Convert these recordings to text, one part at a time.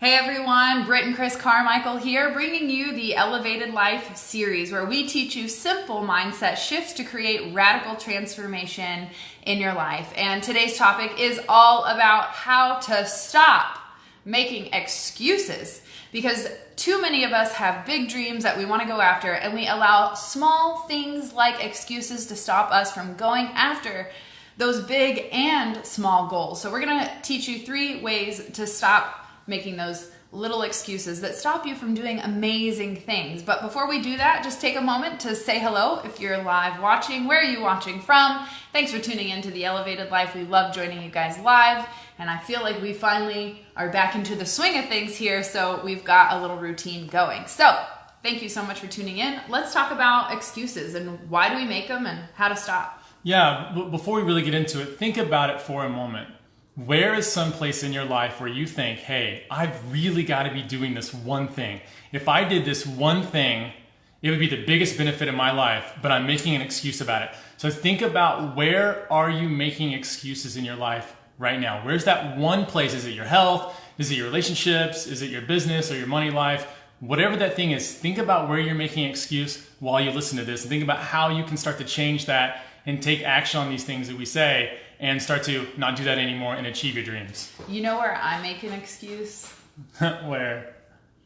Hey everyone, Britt and Chris Carmichael here, bringing you the Elevated Life series where we teach you simple mindset shifts to create radical transformation in your life. And today's topic is all about how to stop making excuses, because too many of us have big dreams that we want to go after, and we allow small things like excuses to stop us from going after those big and small goals. So we're going to teach you 3 ways to stop making those little excuses that stop you from doing amazing things. But before we do that, just take a moment to say hello if you're live watching. Where are you watching from? Thanks for tuning in to the Elevated Life. We love joining you guys live, and I feel like we finally are back into the swing of things here, so we've got a little routine going. So thank you so much for tuning in. Let's talk about excuses and why do we make them and how to stop. Yeah, before we really get into it, think about it for a moment. Where is some place in your life where you think, hey, I've really got to be doing this one thing. If I did this one thing, it would be the biggest benefit in my life, but I'm making an excuse about it. So think about, where are you making excuses in your life right now? Where's that one place? Is it your health? Is it your relationships? Is it your business or your money life? Whatever that thing is, think about where you're making an excuse while you listen to this, and think about how you can start to change that and take action on these things that we say, and start to not do that anymore and achieve your dreams. You know where I make an excuse? Where?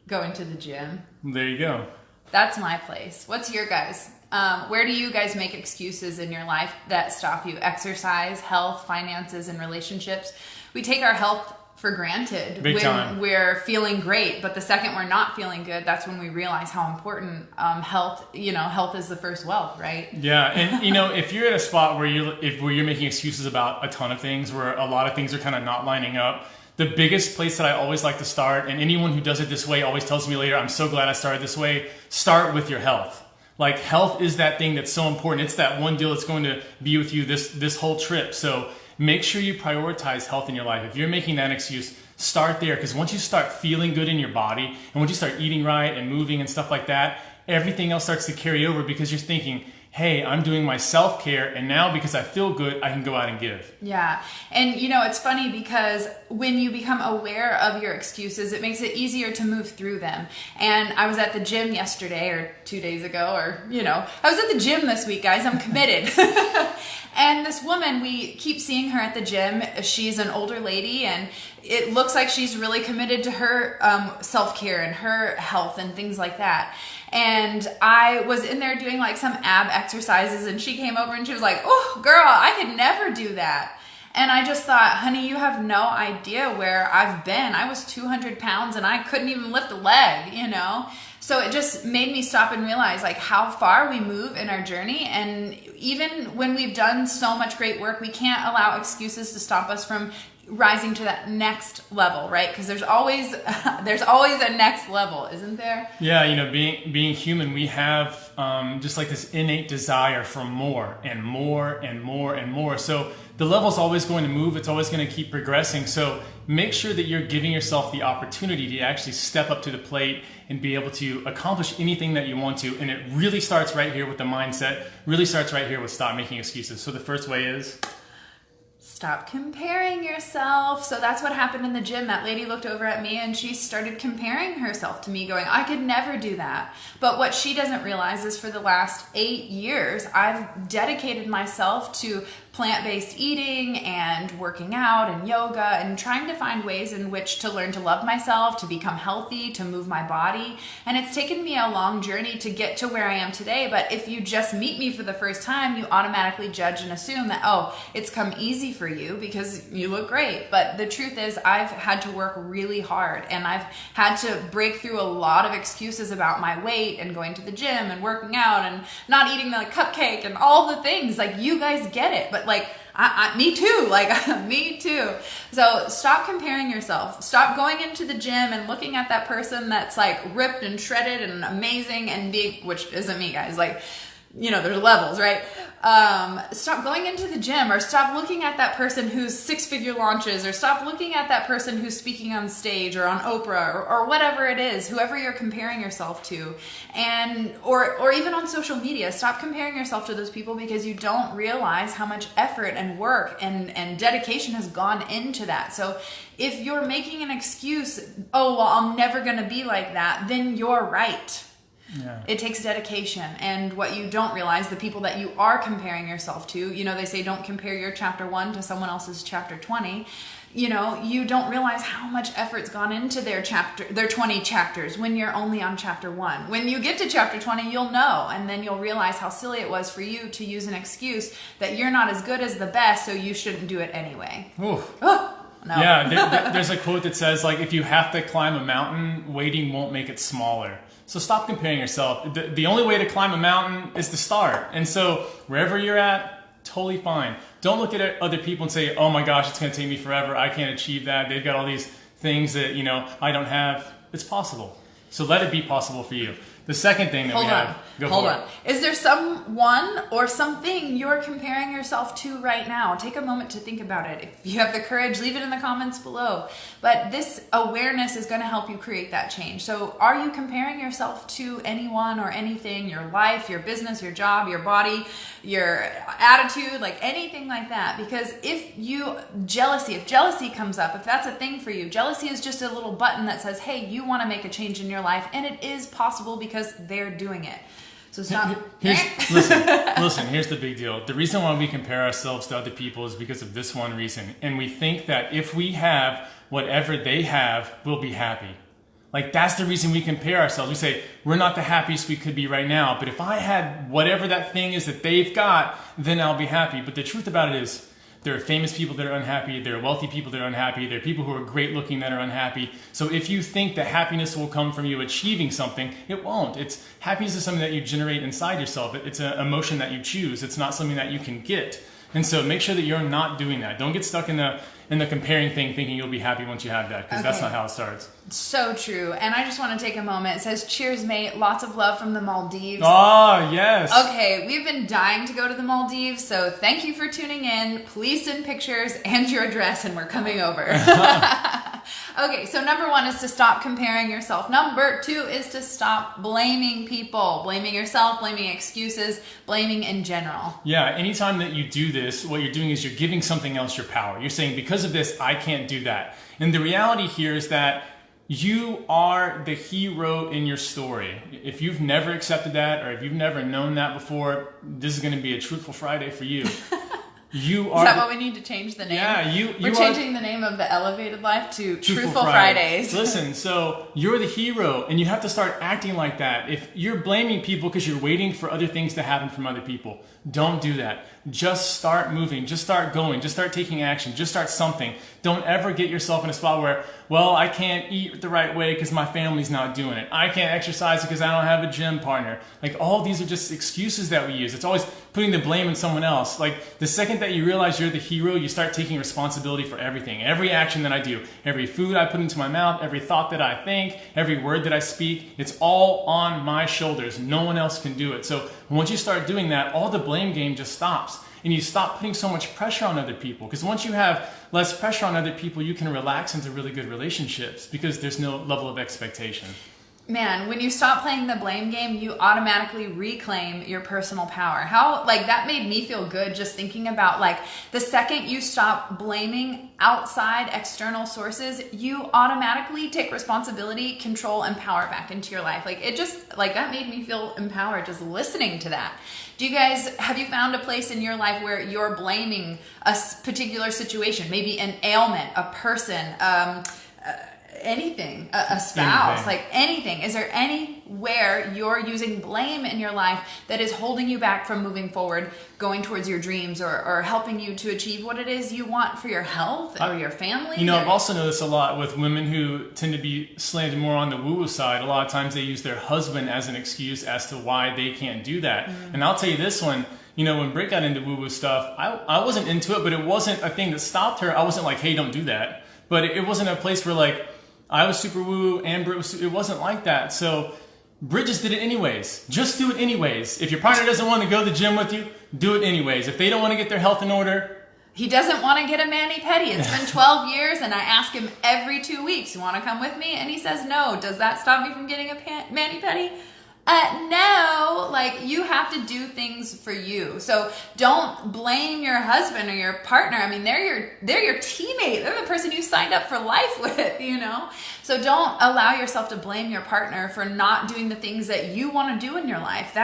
Going to the gym. There you go. That's my place. What's your guys? Where do you guys make excuses in your life that stop you? Exercise, health, finances, and relationships. We take our health for granted when we're feeling great, but the second we're not feeling good, that's when we realize how important health is the first wealth, right? Yeah, and if you're at a spot where you're making excuses about a ton of things, where a lot of things are kind of not lining up, the biggest place that I always like to start, and anyone who does it this way always tells me later, I'm so glad I started this way, start with your health. Like, health is that thing that's so important. It's that one deal that's going to be with you this whole trip. So make sure you prioritize health in your life. If you're making that excuse, start there, because once you start feeling good in your body, and once you start eating right and moving and stuff like that, everything else starts to carry over, because you're thinking, hey, I'm doing my self-care, and now because I feel good, I can go out and give. Yeah. And it's funny, because when you become aware of your excuses, it makes it easier to move through them. And I was at the gym yesterday, or 2 days ago, or, I was at the gym this week, guys. I'm committed. And this woman, we keep seeing her at the gym. She's an older lady, and it looks like she's really committed to her self-care and her health and things like that. And I was in there doing like some ab exercises, and she came over and she was like, oh, girl, I could never do that. And I just thought, honey, you have no idea where I've been. I was 200 pounds and I couldn't even lift a leg, So it just made me stop and realize like how far we move in our journey. And even when we've done so much great work, we can't allow excuses to stop us from rising to that next level, right? Because there's always a next level, isn't there? Yeah, being human, we have just like this innate desire for more and more and more and more. So the level's always going to move. It's always going to keep progressing. So make sure that you're giving yourself the opportunity to actually step up to the plate and be able to accomplish anything that you want to. And it really starts right here with the mindset. Really starts right here with stop making excuses. So the first way is stop comparing yourself. So that's what happened in the gym. That lady looked over at me and she started comparing herself to me, going, I could never do that. But what she doesn't realize is for the last 8 years, I've dedicated myself to plant-based eating and working out and yoga and trying to find ways in which to learn to love myself, to become healthy, to move my body. And it's taken me a long journey to get to where I am today. But if you just meet me for the first time, you automatically judge and assume that, oh, it's come easy for you because you look great. But the truth is, I've had to work really hard, and I've had to break through a lot of excuses about my weight and going to the gym and working out and not eating the cupcake and all the things. Like, you guys get it, but me too. Me too. So stop comparing yourself. Stop going into the gym and looking at that person that's like ripped and shredded and amazing and big, which isn't me, guys. Like, there's levels, right? Stop going into the gym, or stop looking at that person who's 6-figure launches, or stop looking at that person who's speaking on stage or on Oprah or whatever it is, whoever you're comparing yourself to. And or even on social media, stop comparing yourself to those people, because you don't realize how much effort and work and dedication has gone into that. So if you're making an excuse, oh, well, I'm never going to be like that, then you're right. Yeah. It takes dedication. And what you don't realize, the people that you are comparing yourself to, they say don't compare your chapter 1 to someone else's chapter 20. You don't realize how much effort's gone into their 20 chapters when you're only on chapter 1. When you get to chapter 20, you'll know, and then you'll realize how silly it was for you to use an excuse that you're not as good as the best, so you shouldn't do it anyway. Ooh. Oh, no. Yeah, there's a quote that says, like, if you have to climb a mountain, waiting won't make it smaller. So stop comparing yourself. The only way to climb a mountain is to start. And so wherever you're at, totally fine. Don't look at other people and say, oh my gosh, it's going to take me forever. I can't achieve that. They've got all these things that, I don't have. It's possible. So let it be possible for you. The second thing that Hold on. Is there someone or something you're comparing yourself to right now? Take a moment to think about it. If you have the courage, leave it in the comments below. But this awareness is going to help you create that change. So are you comparing yourself to anyone or anything, your life, your business, your job, your body, your attitude, like anything like that? Because if jealousy comes up, if that's a thing for you, jealousy is just a little button that says, hey, you want to make a change in your life, and it is possible because they're doing it. So stop. Listen, here's the big deal. The reason why we compare ourselves to other people is because of this one reason. And we think that if we have whatever they have, we'll be happy. Like, that's the reason we compare ourselves. We say, we're not the happiest we could be right now, but if I had whatever that thing is that they've got, then I'll be happy. But the truth about it is, there are famous people that are unhappy. There are wealthy people that are unhappy. There are people who are great looking that are unhappy. So if you think that happiness will come from you achieving something, it won't. Happiness is something that you generate inside yourself. It's an emotion that you choose. It's not something that you can get. And so make sure that you're not doing that. Don't get stuck in the comparing thing, thinking you'll be happy once you have that, because that's not how it starts. So true. And I just want to take a moment. It says, cheers, mate. Lots of love from the Maldives. Oh, yes. Okay, we've been dying to go to the Maldives, so thank you for tuning in. Please send pictures and your address, and we're coming over. Okay, so number 1 is to stop comparing yourself. Number 2 is to stop blaming people. Blaming yourself, blaming excuses, blaming in general. Yeah, anytime that you do this, what you're doing is you're giving something else your power. You're saying, because of this, I can't do that. And the reality here is that you are the hero in your story. If you've never accepted that, or if you've never known that before, this is going to be a Truthful Friday for you. You are. Is that what we need to change the name? Yeah, we're changing the name of the Elevated Life to Truthful Fridays. Listen, so you're the hero, and you have to start acting like that. If you're blaming people because you're waiting for other things to happen from other people, don't do that. Just start moving. Just start going. Just start taking action. Just start something. Don't ever get yourself in a spot where, well, I can't eat the right way because my family's not doing it. I can't exercise because I don't have a gym partner. Like, all these are just excuses that we use. It's always putting the blame on someone else. Like, the second that you realize you're the hero, you start taking responsibility for everything. Every action that I do, every food I put into my mouth, every thought that I think, every word that I speak, it's all on my shoulders. No one else can do it. So once you start doing that, all the blame game just stops. And you stop putting so much pressure on other people. Because once you have less pressure on other people, you can relax into really good relationships because there's no level of expectation. Man, when you stop playing the blame game, you automatically reclaim your personal power. That made me feel good just thinking about, the second you stop blaming outside external sources, you automatically take responsibility, control, and power back into your life. That made me feel empowered just listening to that. Have you found a place in your life where you're blaming a particular situation, maybe an ailment, a person, anything, a spouse, anything? Is there anywhere you're using blame in your life that is holding you back from moving forward, going towards your dreams, or helping you to achieve what it is you want for your health or your family? I've also noticed a lot with women who tend to be slanted more on the woo-woo side. A lot of times they use their husband as an excuse as to why they can't do that. Mm-hmm. And I'll tell you this one, when Britt got into woo-woo stuff, I wasn't into it, but it wasn't a thing that stopped her. I wasn't like, hey, don't do that. But it wasn't a place where I was super woo and Britt was, it wasn't like that. So Britt just did it anyways. Just do it anyways. If your partner doesn't want to go to the gym with you, do it anyways. If they don't want to get their health in order, he doesn't want to get a mani-pedi. It's been 12 years and I ask him every 2 weeks, you want to come with me? And he says no. Does that stop me from getting a mani-pedi? No, like you have to do things for you. So don't blame your husband or your partner. I mean, they're your teammate. They're the person you signed up for life with, you know? So don't allow yourself to blame your partner for not doing the things that you want to do in your life.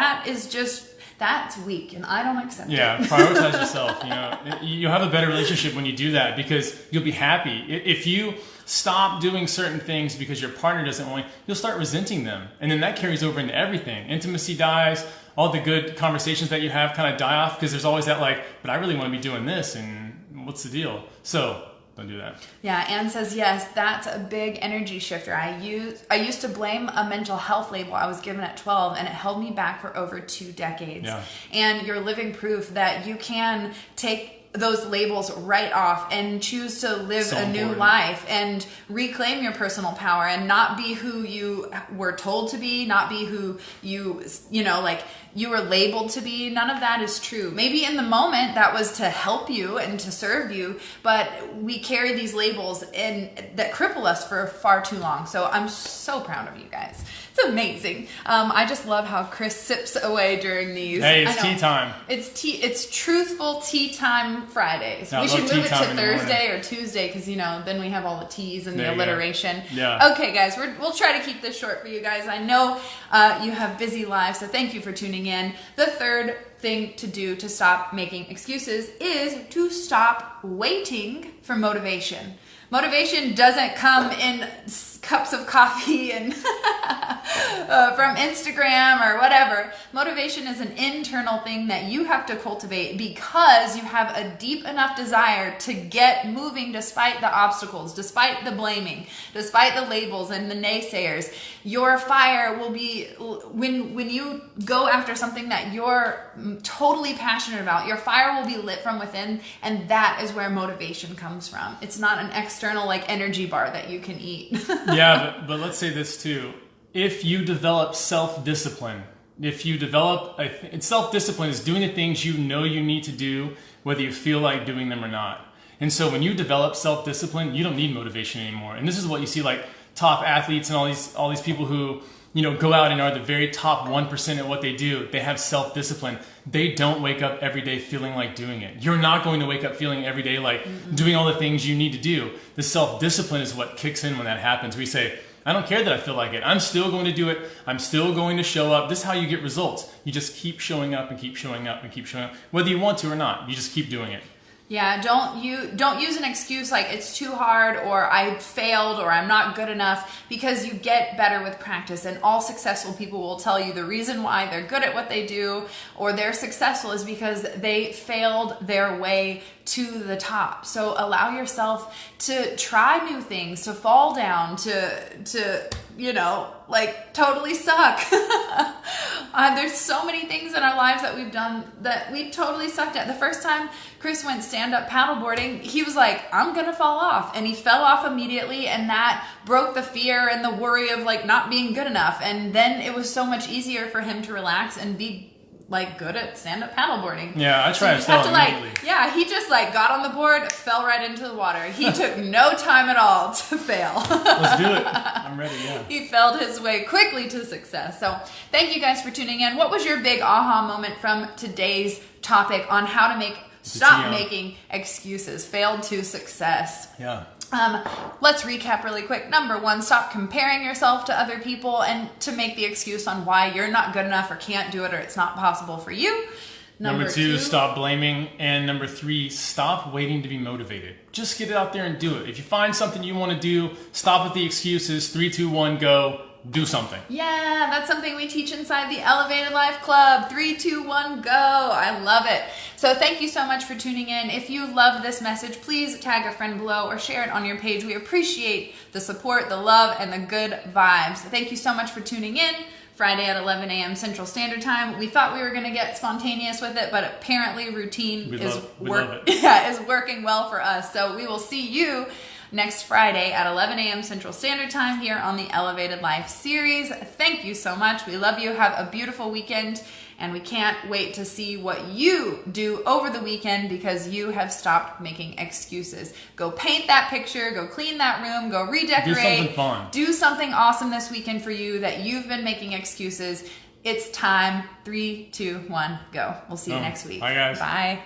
That's weak and I don't accept it. Yeah, prioritize yourself. You know, you have a better relationship when you do that because you'll be happy. If you stop doing certain things because your partner doesn't want you, you'll start resenting them. And then that carries over into everything. Intimacy dies, all the good conversations that you have kind of die off because there's always that like, but I really want to be doing this and what's the deal? So don't do that. Yeah, Anne says, yes, that's a big energy shifter. I used to blame a mental health label I was given at 12 and it held me back for over 2 decades. Yeah. And you're living proof that you can take those labels right off and choose to live a new life and reclaim your personal power and not be who you were told to be, not be who you like you were labeled to be. None of that is true. Maybe in the moment that was to help you and to serve you, but we carry these labels and that cripple us for far too long. So I'm so proud of you guys. It's amazing. I just love how Chris sips away during these. Hey, it's tea time. It's truthful tea time Fridays. We should move it to Thursday or Tuesday because then we have all the teas and the alliteration. Yeah. Okay, guys, we'll try to keep this short for you guys. I know you have busy lives, so thank you for tuning in. The third thing to do to stop making excuses is to stop waiting for motivation. Motivation doesn't come in cups of coffee and from Instagram or whatever. Motivation is an internal thing that you have to cultivate because you have a deep enough desire to get moving despite the obstacles, despite the blaming, despite the labels and the naysayers. Your fire will be, when you go after something that you're totally passionate about, your fire will be lit from within, and that is where motivation comes from. It's not an external like energy bar that you can eat. Yeah, but let's say this too. If you develop self-discipline, self-discipline is doing the things you know you need to do, whether you feel like doing them or not. And so when you develop self-discipline, you don't need motivation anymore. And this is what you see like top athletes and all these people who go out and are the very top 1% at what they do. They have self-discipline. They don't wake up every day feeling like doing it. You're not going to wake up feeling every day like doing all the things you need to do. The self-discipline is what kicks in when that happens. We say, I don't care that I feel like it. I'm still going to do it. I'm still going to show up. This is how you get results. You just keep showing up and keep showing up and keep showing up. Whether you want to or not, you just keep doing it. Yeah, don't use an excuse like it's too hard or I failed or I'm not good enough, because you get better with practice, and all successful people will tell you the reason why they're good at what they do or they're successful is because they failed their way to the top. So allow yourself to try new things, to fall down, to like totally suck. There's so many things in our lives that we've done that we totally sucked at. The first time Chris went stand-up paddleboarding, he was like, I'm gonna fall off. And he fell off immediately, and that broke the fear and the worry of like not being good enough. And then it was so much easier for him to relax and be like good at stand-up paddleboarding. Yeah, I tried to fail immediately. He just like got on the board, fell right into the water. He took no time at all to fail. Let's do it. I'm ready, yeah. He failed his way quickly to success. So thank you guys for tuning in. What was your big aha moment from today's topic on how to stop making excuses? Failed to success. Yeah. Let's recap really quick. Number 1, stop comparing yourself to other people and to make the excuse on why you're not good enough or can't do it or it's not possible for you. Number 2, stop blaming. And number 3, stop waiting to be motivated. Just get it out there and do it. If you find something you want to do, stop with the excuses. 3, 2, 1, go. Do something. Yeah, that's something we teach inside the Elevated Life Club. 3, 2, 1, go. I love it. So thank you so much for tuning in. If you love this message, please tag a friend below or share it on your page. We appreciate the support, the love, and the good vibes. Thank you so much for tuning in. Friday at 11 a.m. Central Standard Time. We thought we were going to get spontaneous with it, but apparently routine is working well for us. So we will see you next Friday at 11 a.m. Central Standard Time here on the Elevated Life series. Thank you so much. We love you. Have a beautiful weekend. And we can't wait to see what you do over the weekend because you have stopped making excuses. Go paint that picture, go clean that room, go redecorate. Do something fun. Do something awesome this weekend for you that you've been making excuses. It's time. 3, 2, 1, go. We'll see you next week. Bye, guys. Bye.